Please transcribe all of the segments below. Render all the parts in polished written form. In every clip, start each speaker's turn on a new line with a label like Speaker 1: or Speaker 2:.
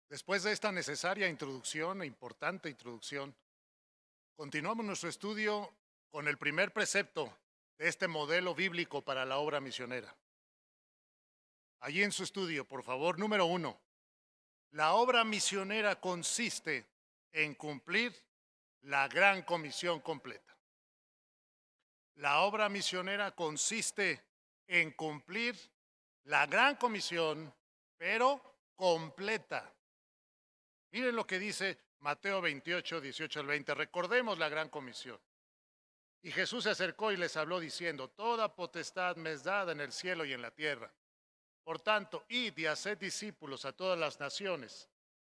Speaker 1: Después de esta necesaria introducción e importante introducción, continuamos nuestro estudio con el primer precepto de este modelo bíblico para la obra misionera. Allí en su estudio, por favor, número uno, la obra misionera consiste en cumplir la gran comisión completa. La obra misionera consiste en cumplir la gran comisión, pero completa. Miren lo que dice Mateo 28, 18 al 20. Recordemos la gran comisión. Y Jesús se acercó y les habló diciendo, toda potestad me es dada en el cielo y en la tierra. Por tanto, id y haced discípulos a todas las naciones,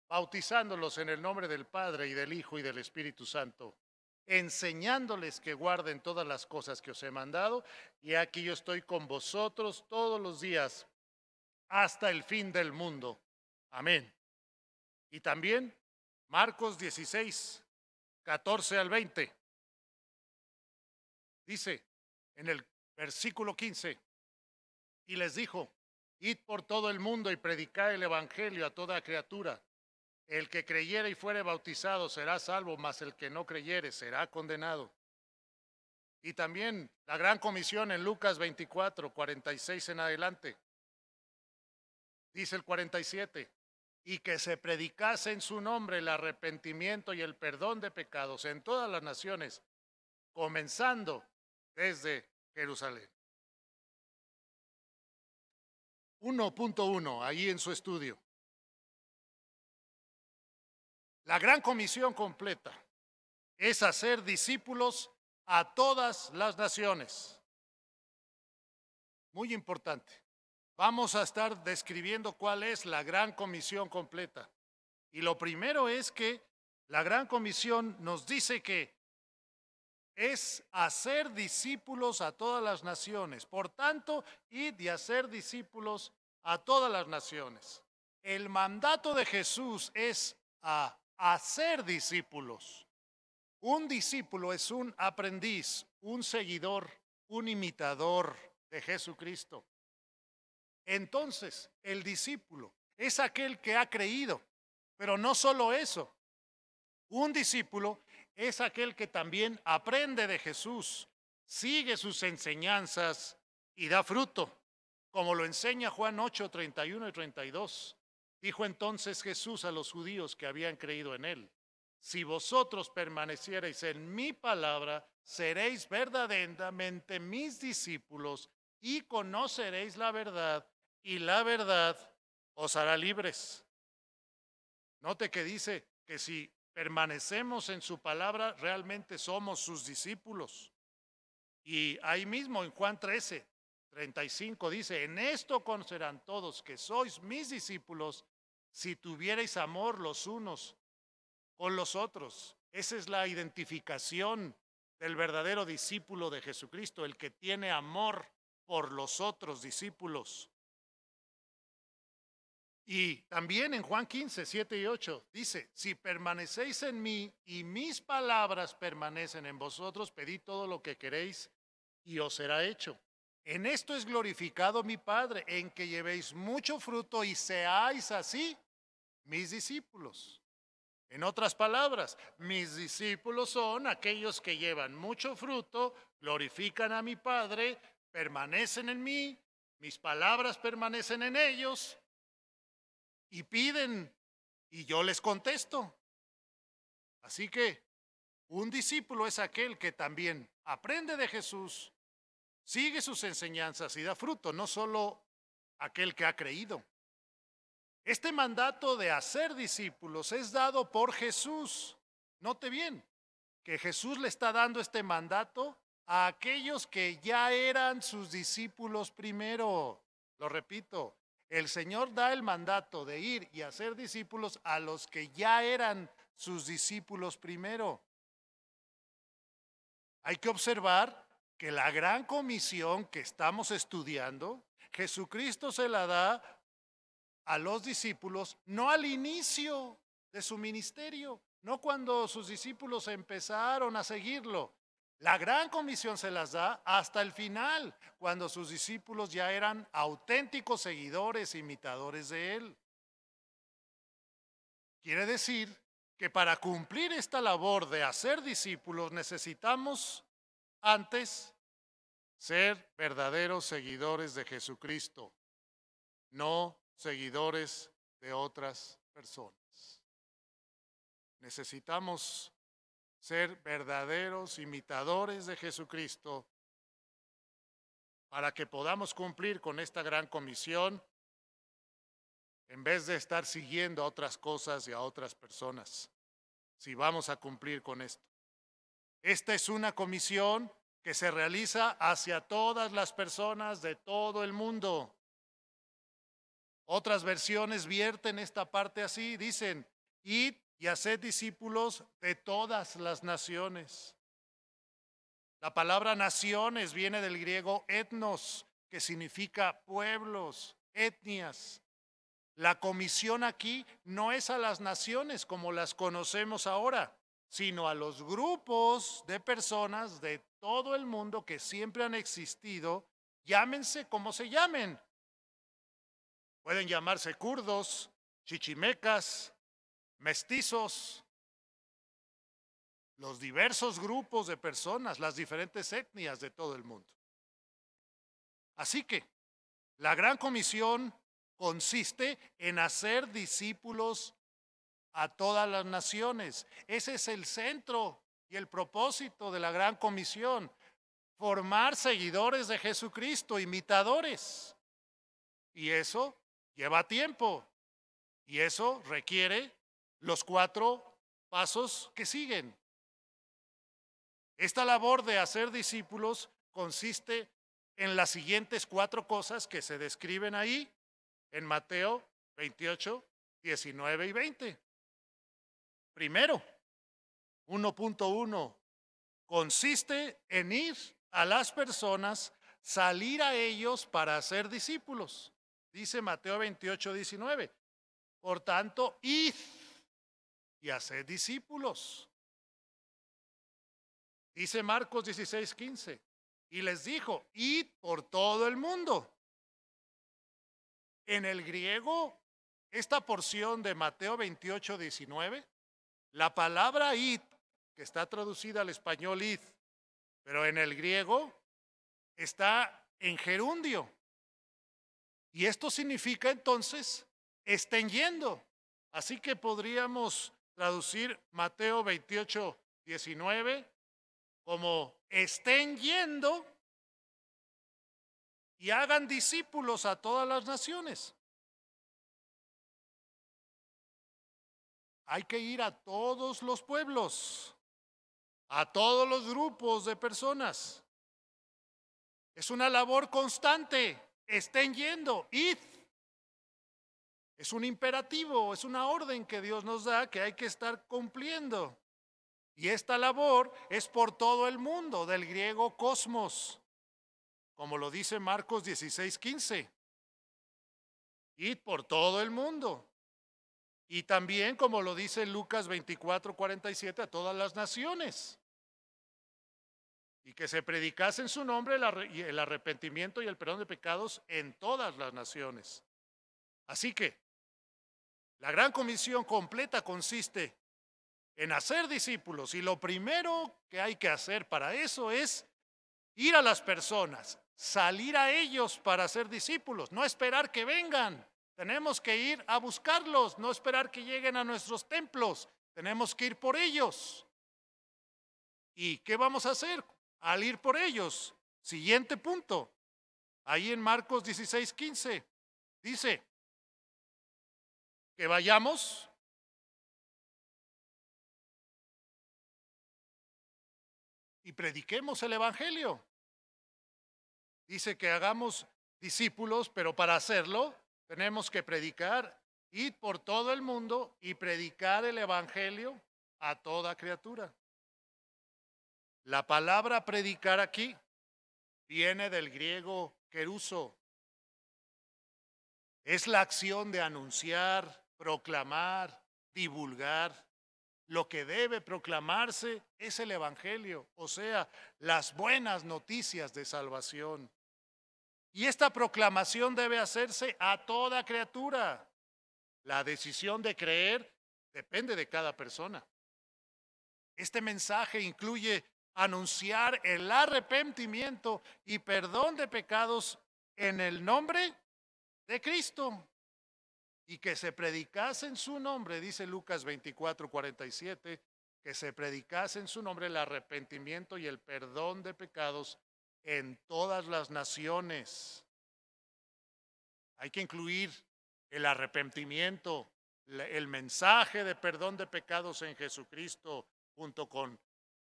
Speaker 1: bautizándolos en el nombre del Padre y del Hijo y del Espíritu Santo, enseñándoles que guarden todas las cosas que os he mandado, y aquí yo estoy con vosotros todos los días hasta el fin del mundo. Amén. Y también Marcos 16, 14 al 20. Dice en el versículo 15, y les dijo, id por todo el mundo y predicad el evangelio a toda criatura. El que creyere y fuere bautizado será salvo, mas el que no creyere será condenado. Y también la gran comisión en Lucas 24, 46 en adelante. Dice el 47, y que se predicase en su nombre el arrepentimiento y el perdón de pecados en todas las naciones, comenzando desde Jerusalén. 1.1, ahí en su estudio. La gran comisión completa es hacer discípulos a todas las naciones. Muy importante. Vamos a estar describiendo cuál es la gran comisión completa. Y lo primero es que la gran comisión nos dice que es hacer discípulos a todas las naciones. Por tanto, id y hacer discípulos a todas las naciones. El mandato de Jesús es a hacer discípulos. Un discípulo es un aprendiz, un seguidor, un imitador de Jesucristo. Entonces, el discípulo es aquel que ha creído, pero no solo eso. Un discípulo es aquel que también aprende de Jesús, sigue sus enseñanzas y da fruto, como lo enseña Juan 8, 31 y 32. Dijo entonces Jesús a los judíos que habían creído en él, si vosotros permaneciereis en mi palabra, seréis verdaderamente mis discípulos y conoceréis la verdad, y la verdad os hará libres. Note que dice que si permanecemos en su palabra, realmente somos sus discípulos. Y ahí mismo en Juan 13, 35 dice, en esto conocerán todos que sois mis discípulos si tuvierais amor los unos con los otros. Esa es la identificación del verdadero discípulo de Jesucristo, el que tiene amor por los otros discípulos. Y también en Juan 15, 7 y 8 dice, si permanecéis en mí y mis palabras permanecen en vosotros, pedid todo lo que queréis y os será hecho. En esto es glorificado mi Padre, en que llevéis mucho fruto y seáis así mis discípulos. En otras palabras, mis discípulos son aquellos que llevan mucho fruto, glorifican a mi Padre, permanecen en mí, mis palabras permanecen en ellos y piden y yo les contesto. Así que un discípulo es aquel que también aprende de Jesús, sigue sus enseñanzas y da fruto, no solo aquel que ha creído. Este mandato de hacer discípulos es dado por Jesús. Note bien que Jesús le está dando este mandato a aquellos que ya eran sus discípulos primero. Lo repito, el Señor da el mandato de ir y hacer discípulos a los que ya eran sus discípulos primero. Hay que observar que la gran comisión que estamos estudiando, Jesucristo se la da a los discípulos, no al inicio de su ministerio, no cuando sus discípulos empezaron a seguirlo. La gran comisión se las da hasta el final, cuando sus discípulos ya eran auténticos seguidores, imitadores de él. Quiere decir que para cumplir esta labor de hacer discípulos necesitamos antes ser verdaderos seguidores de Jesucristo, no seguidores de otras personas. Necesitamos ser verdaderos imitadores de Jesucristo para que podamos cumplir con esta gran comisión en vez de estar siguiendo a otras cosas y a otras personas, si vamos a cumplir con esto. Esta es una comisión que se realiza hacia todas las personas de todo el mundo. Otras versiones vierten esta parte así, dicen, id y haced discípulos de todas las naciones. La palabra naciones viene del griego etnos, que significa pueblos, etnias. La comisión aquí no es a las naciones como las conocemos ahora, sino a los grupos de personas de todo el mundo que siempre han existido, llámense como se llamen. Pueden llamarse kurdos, chichimecas, mestizos, los diversos grupos de personas, las diferentes etnias de todo el mundo. Así que la gran comisión consiste en hacer discípulos a todas las naciones. Ese es el centro y el propósito de la gran comisión, formar seguidores de Jesucristo, imitadores. Y eso lleva tiempo y eso requiere los 4 pasos que siguen. Esta labor de hacer discípulos consiste en las siguientes 4 cosas que se describen ahí en Mateo 28, 19 y 20. Primero, 1.1, consiste en ir a las personas, salir a ellos para hacer discípulos. Dice Mateo 28, 19. Por tanto, id y haced discípulos. Dice Marcos 16, 15. Y les dijo, id por todo el mundo. En el griego, esta porción de Mateo 28, 19, la palabra id, que está traducida al español id, pero en el griego está en gerundio. Y esto significa entonces, estén yendo. Así que podríamos traducir Mateo 28, 19 como estén yendo y hagan discípulos a todas las naciones. Hay que ir a todos los pueblos, a todos los grupos de personas. Es una labor constante. Estén yendo, id. Es un imperativo, es una orden que Dios nos da que hay que estar cumpliendo. Y esta labor es por todo el mundo, del griego cosmos, como lo dice Marcos 16, 15. Id por todo el mundo. Y también, como lo dice Lucas 24, 47, a todas las naciones. Y que se predicase en su nombre el arrepentimiento y el perdón de pecados en todas las naciones. Así que la gran comisión completa consiste en hacer discípulos y lo primero que hay que hacer para eso es ir a las personas, salir a ellos para hacer discípulos, no esperar que vengan. Tenemos que ir a buscarlos, no esperar que lleguen a nuestros templos. Tenemos que ir por ellos. ¿Y qué vamos a hacer al ir por ellos? Siguiente punto. Ahí en Marcos 16, 15 dice que vayamos y prediquemos el evangelio. Dice que hagamos discípulos, pero para hacerlo tenemos que predicar, ir por todo el mundo y predicar el evangelio a toda criatura. La palabra predicar aquí viene del griego keruso. Es la acción de anunciar, proclamar, divulgar. Lo que debe proclamarse es el evangelio, o sea, las buenas noticias de salvación. Y esta proclamación debe hacerse a toda criatura. La decisión de creer Depende de cada persona. Este mensaje incluye anunciar el arrepentimiento y perdón de pecados en el nombre de Cristo y que se predicase en su nombre, dice Lucas 24:47, que se predicase en su nombre el arrepentimiento y el perdón de pecados en todas las naciones. Hay que incluir el arrepentimiento, el mensaje de perdón de pecados en Jesucristo, junto con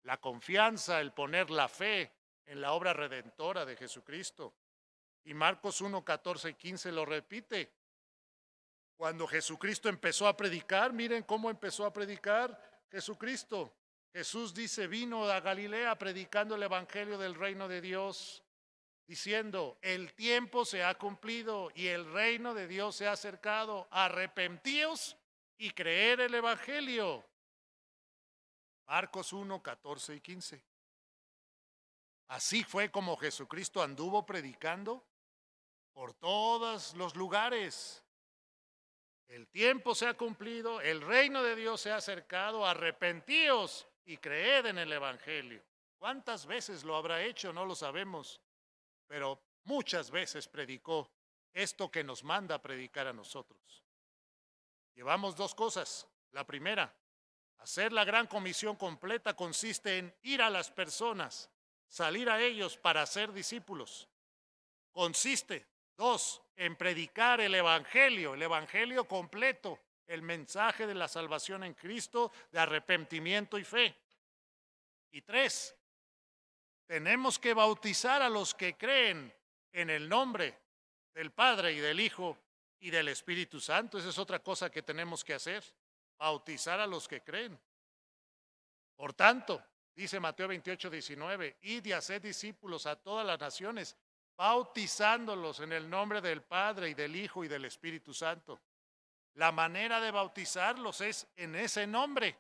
Speaker 1: la confianza, el poner la fe en la obra redentora de Jesucristo. Y Marcos 1:14 y 15 lo repite. Cuando Jesucristo empezó a predicar, miren cómo empezó a predicar Jesucristo. Jesús dice, vino a Galilea predicando el evangelio del reino de Dios, diciendo, el tiempo se ha cumplido y el reino de Dios se ha acercado. Arrepentíos y creer el evangelio. Marcos 1:14 y 15. Así fue como Jesucristo anduvo predicando por todos los lugares. El tiempo se ha cumplido, el reino de Dios se ha acercado, arrepentíos y creed en el evangelio. ¿Cuántas veces lo habrá hecho? No lo sabemos, pero muchas veces predicó esto que nos manda a predicar a nosotros. Llevamos dos cosas. La primera, hacer la gran comisión completa consiste en ir a las personas, salir a ellos para ser discípulos. Consiste, dos, en predicar el evangelio completo, el mensaje de la salvación en Cristo, de arrepentimiento y fe. Y tres, tenemos que bautizar a los que creen en el nombre del Padre y del Hijo y del Espíritu Santo. Esa es otra cosa que tenemos que hacer, bautizar a los que creen. Por tanto, dice Mateo 28:19, id y haced discípulos a todas las naciones, bautizándolos en el nombre del Padre y del Hijo y del Espíritu Santo. La manera de bautizarlos es en ese nombre,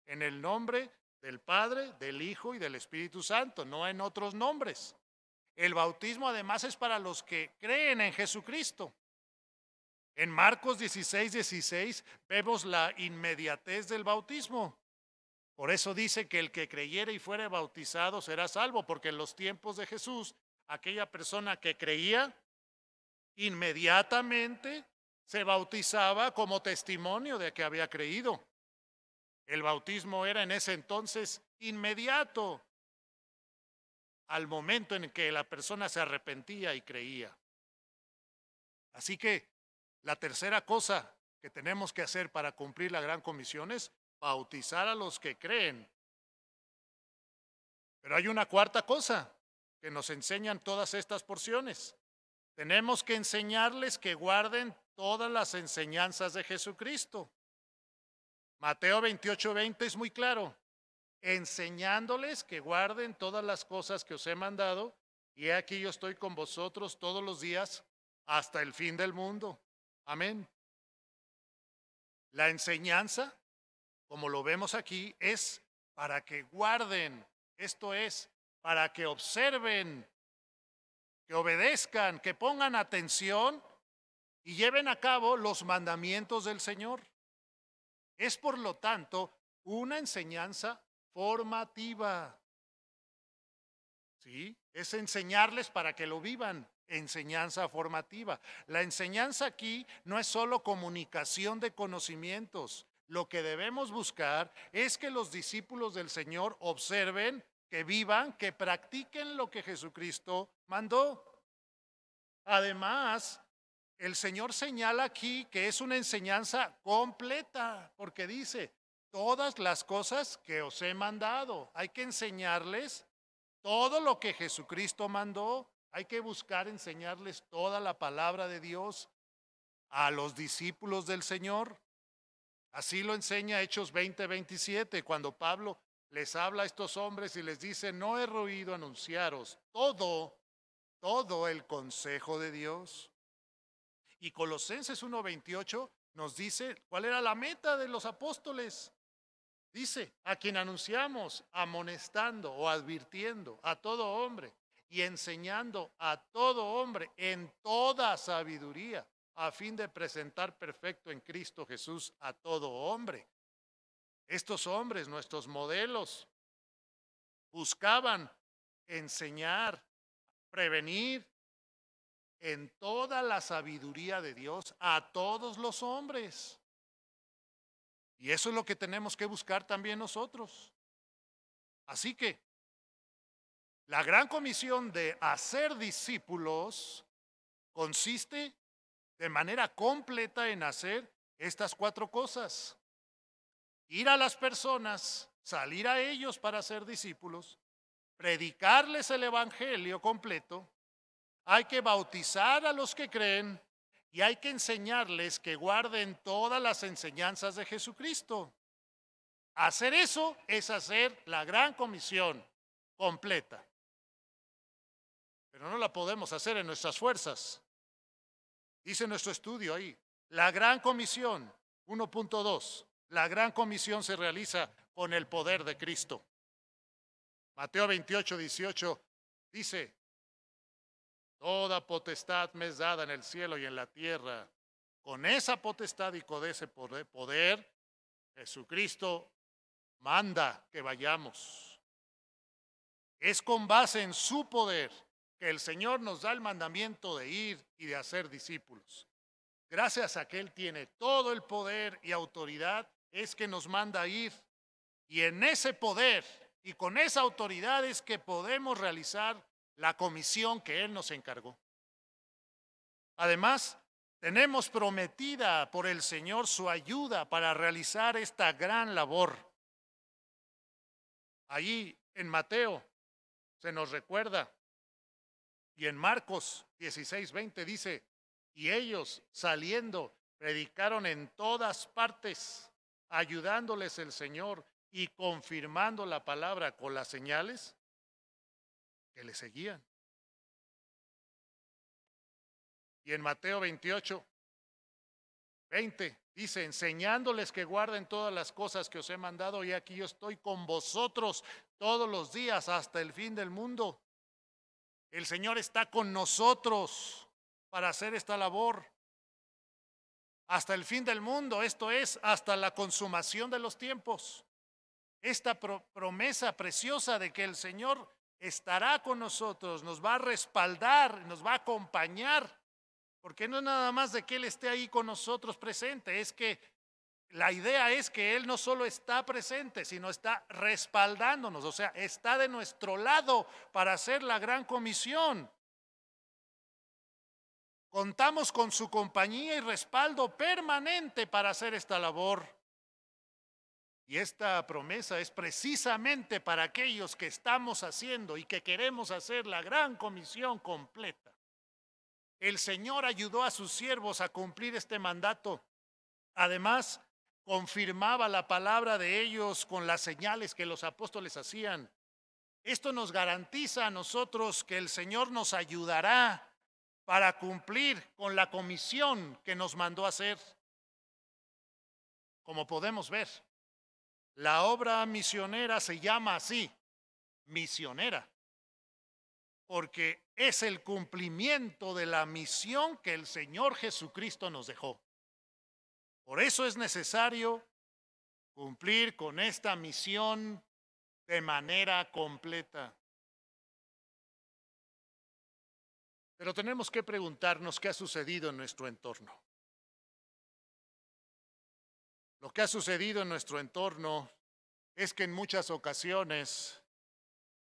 Speaker 1: en el nombre del Padre, del Hijo y del Espíritu Santo, no en otros nombres. El bautismo además es para los que creen en Jesucristo. En Marcos 16:16 vemos la inmediatez del bautismo. Por eso dice que el que creyere y fuere bautizado será salvo, porque en los tiempos de Jesús, aquella persona que creía inmediatamente se bautizaba como testimonio de que había creído. El bautismo era en ese entonces inmediato, al momento en que la persona se arrepentía y creía. Así que la tercera cosa que tenemos que hacer para cumplir la gran comisión es bautizar a los que creen. Pero hay una cuarta cosa que nos enseñan todas estas porciones. Tenemos que enseñarles que guarden todas las enseñanzas de Jesucristo. Mateo 28:20 es muy claro. Enseñándoles que guarden todas las cosas que os he mandado, y he aquí yo estoy con vosotros todos los días hasta el fin del mundo. Amén. La enseñanza, como lo vemos aquí, es para que guarden, esto es, para que observen, que obedezcan, que pongan atención y lleven a cabo los mandamientos del Señor. Es por lo tanto una enseñanza formativa. ¿Sí? Es enseñarles para que lo vivan, enseñanza formativa. La enseñanza aquí no es solo comunicación de conocimientos. Lo que debemos buscar es que los discípulos del Señor observen, que vivan, que practiquen lo que Jesucristo mandó. Además, el Señor señala aquí que es una enseñanza completa, porque dice, todas las cosas que os he mandado. Hay que enseñarles todo lo que Jesucristo mandó. Hay que buscar enseñarles toda la palabra de Dios a los discípulos del Señor. Así lo enseña Hechos 20:27, cuando Pablo les habla a estos hombres y les dice, no he oído anunciaros todo el consejo de Dios. Y Colosenses 1:28 nos dice cuál era la meta de los apóstoles. Dice, a quien anunciamos, amonestando o advirtiendo a todo hombre y enseñando a todo hombre en toda sabiduría, a fin de presentar perfecto en Cristo Jesús a todo hombre. Estos hombres, nuestros modelos, buscaban enseñar, prevenir en toda la sabiduría de Dios a todos los hombres. Y eso es lo que tenemos que buscar también nosotros. Así que la gran comisión de hacer discípulos consiste de manera completa en hacer estas 4 cosas. Ir a las personas, salir a ellos para ser discípulos, predicarles el evangelio completo, hay que bautizar a los que creen y hay que enseñarles que guarden todas las enseñanzas de Jesucristo. Hacer eso es hacer la gran comisión completa. Pero no la podemos hacer en nuestras fuerzas. Dice nuestro estudio ahí, la gran comisión 1.2, la gran comisión se realiza con el poder de Cristo. Mateo 28:18 dice, toda potestad me es dada en el cielo y en la tierra. Con esa potestad y con ese poder, Jesucristo manda que vayamos. Es con base en su poder que el Señor nos da el mandamiento de ir y de hacer discípulos. Gracias a que Él tiene todo el poder y autoridad, es que nos manda a ir. Y en ese poder y con esa autoridad es que podemos realizar la comisión que Él nos encargó. Además, tenemos prometida por el Señor su ayuda para realizar esta gran labor. Allí en Mateo se nos recuerda, y en Marcos 16:20 dice, y ellos saliendo predicaron en todas partes, ayudándoles el Señor y confirmando la palabra con las señales que le seguían. Y en Mateo 28:20 dice, enseñándoles que guarden todas las cosas que os he mandado, y aquí yo estoy con vosotros todos los días hasta el fin del mundo. El Señor está con nosotros para hacer esta labor hasta el fin del mundo, esto es, hasta la consumación de los tiempos. Esta promesa preciosa de que el Señor estará con nosotros, nos va a respaldar, nos va a acompañar, porque no es nada más de que Él esté ahí con nosotros presente, es que la idea es que Él no solo está presente, sino está respaldándonos, o sea, está de nuestro lado para hacer la gran comisión. Contamos con su compañía y respaldo permanente para hacer esta labor. Y esta promesa es precisamente para aquellos que estamos haciendo y que queremos hacer la gran comisión completa. El Señor ayudó a sus siervos a cumplir este mandato. Además, confirmaba la palabra de ellos con las señales que los apóstoles hacían. Esto nos garantiza a nosotros que el Señor nos ayudará para cumplir con la comisión que nos mandó hacer. Como podemos ver, la obra misionera se llama así, misionera, porque es el cumplimiento de la misión que el Señor Jesucristo nos dejó. Por eso es necesario cumplir con esta misión de manera completa. Pero tenemos que preguntarnos qué ha sucedido en nuestro entorno. Lo que ha sucedido en nuestro entorno es que en muchas ocasiones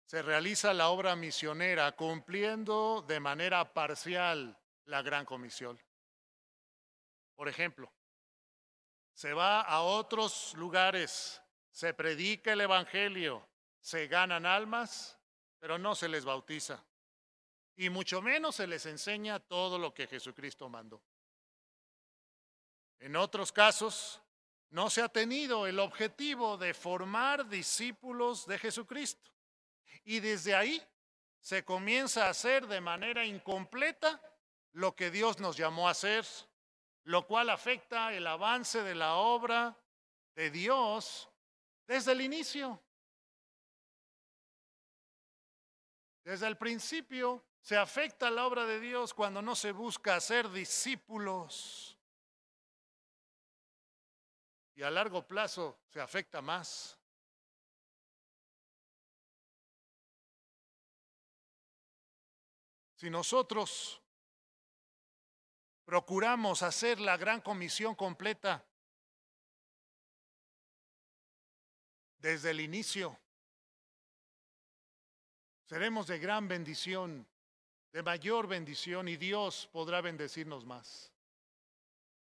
Speaker 1: se realiza la obra misionera cumpliendo de manera parcial la gran comisión. Por ejemplo, se va a otros lugares, se predica el evangelio, se ganan almas, pero no se les bautiza. Y mucho menos se les enseña todo lo que Jesucristo mandó. En otros casos, no se ha tenido el objetivo de formar discípulos de Jesucristo. Y desde ahí se comienza a hacer de manera incompleta lo que Dios nos llamó a hacer, lo cual afecta el avance de la obra de Dios desde el inicio. Desde el principio se afecta la obra de Dios cuando no se busca hacer discípulos. y a largo plazo se afecta más. Si nosotros procuramos hacer la gran comisión completa desde el inicio, seremos de gran bendición, de mayor bendición, y Dios podrá bendecirnos más.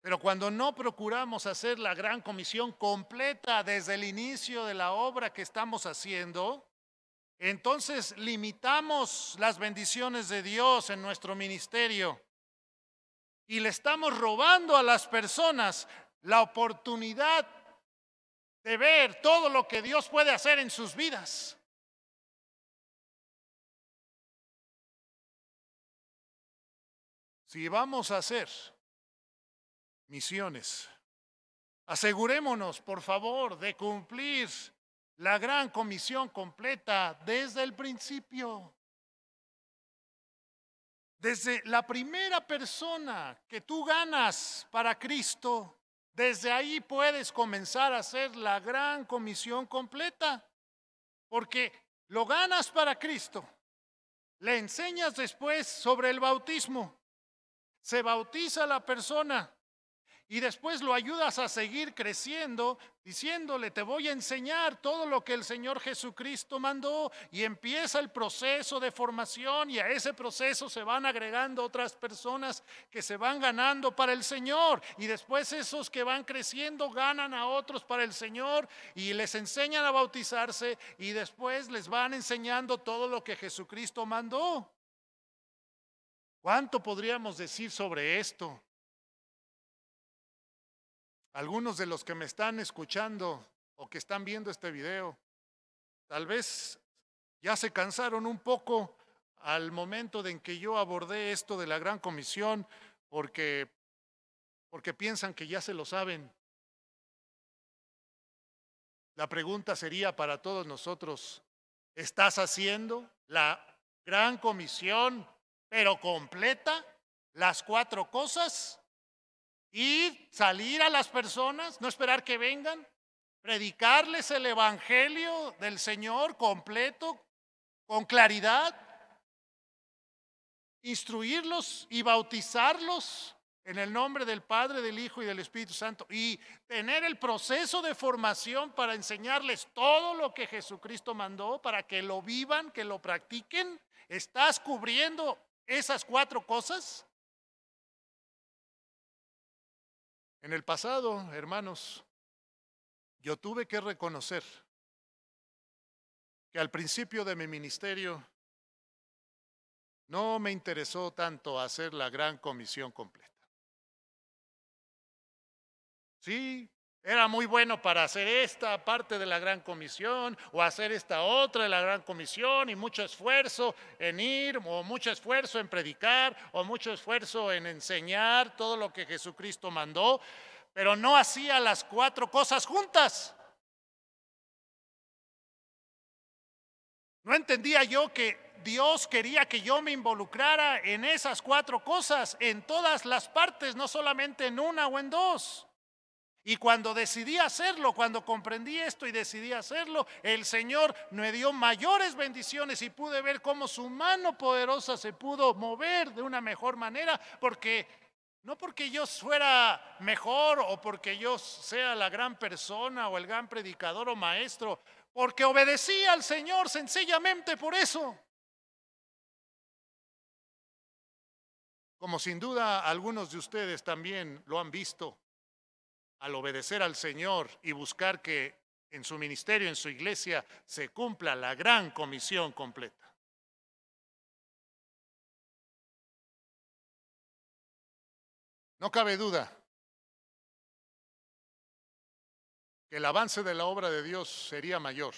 Speaker 1: Pero cuando no procuramos hacer la gran comisión completa desde el inicio de la obra que estamos haciendo, entonces limitamos las bendiciones de Dios en nuestro ministerio y le estamos robando a las personas la oportunidad de ver todo lo que Dios puede hacer en sus vidas. Si vamos a hacer misiones, asegurémonos, por favor, de cumplir la gran comisión completa desde el principio. Desde la primera persona que tú ganas para Cristo, desde ahí puedes comenzar a hacer la gran comisión completa. Porque lo ganas para Cristo, le enseñas después sobre el bautismo, se bautiza la persona y después lo ayudas a seguir creciendo, diciéndole, te voy a enseñar todo lo que el Señor Jesucristo mandó, y empieza el proceso de formación, y a ese proceso se van agregando otras personas que se van ganando para el Señor, y después esos que van creciendo ganan a otros para el Señor y les enseñan a bautizarse, y después les van enseñando todo lo que Jesucristo mandó. ¿Cuánto podríamos decir sobre esto? Algunos de los que me están escuchando o que están viendo este video, tal vez ya se cansaron un poco al momento de en que yo abordé esto de la gran comisión, porque piensan que ya se lo saben. La pregunta sería para todos nosotros, ¿estás haciendo la gran comisión, pero completa? ¿Las 4 cosas? Ir, salir a las personas, no esperar que vengan, predicarles el evangelio del Señor completo, con claridad, instruirlos y bautizarlos en el nombre del Padre, del Hijo y del Espíritu Santo, y tener el proceso de formación para enseñarles todo lo que Jesucristo mandó, para que lo vivan, que lo practiquen. ¿Estás cubriendo esas 4 cosas? En el pasado, hermanos, yo tuve que reconocer que al principio de mi ministerio no me interesó tanto hacer la gran comisión completa. Sí, era muy bueno para hacer esta parte de la gran comisión o hacer esta otra de la gran comisión, y mucho esfuerzo en ir, o mucho esfuerzo en predicar, o mucho esfuerzo en enseñar todo lo que Jesucristo mandó, pero no hacía las 4 cosas juntas. No entendía yo que Dios quería que yo me involucrara en esas 4 cosas, en todas las partes, no solamente en una o en 2. Y cuando decidí hacerlo, cuando comprendí esto y decidí hacerlo, el Señor me dio mayores bendiciones y pude ver cómo su mano poderosa se pudo mover de una mejor manera, no porque yo fuera mejor o porque yo sea la gran persona o el gran predicador o maestro, porque obedecí al Señor sencillamente por eso. Como sin duda algunos de ustedes también lo han visto, al obedecer al Señor y buscar que en su ministerio, en su iglesia, se cumpla la gran comisión completa. No cabe duda que el avance de la obra de Dios sería mayor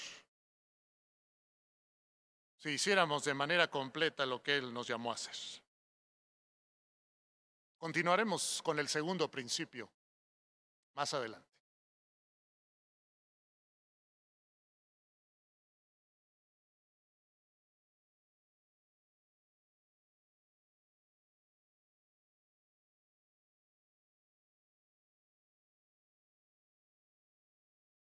Speaker 1: si hiciéramos de manera completa lo que Él nos llamó a hacer. Continuaremos con el segundo principio más adelante.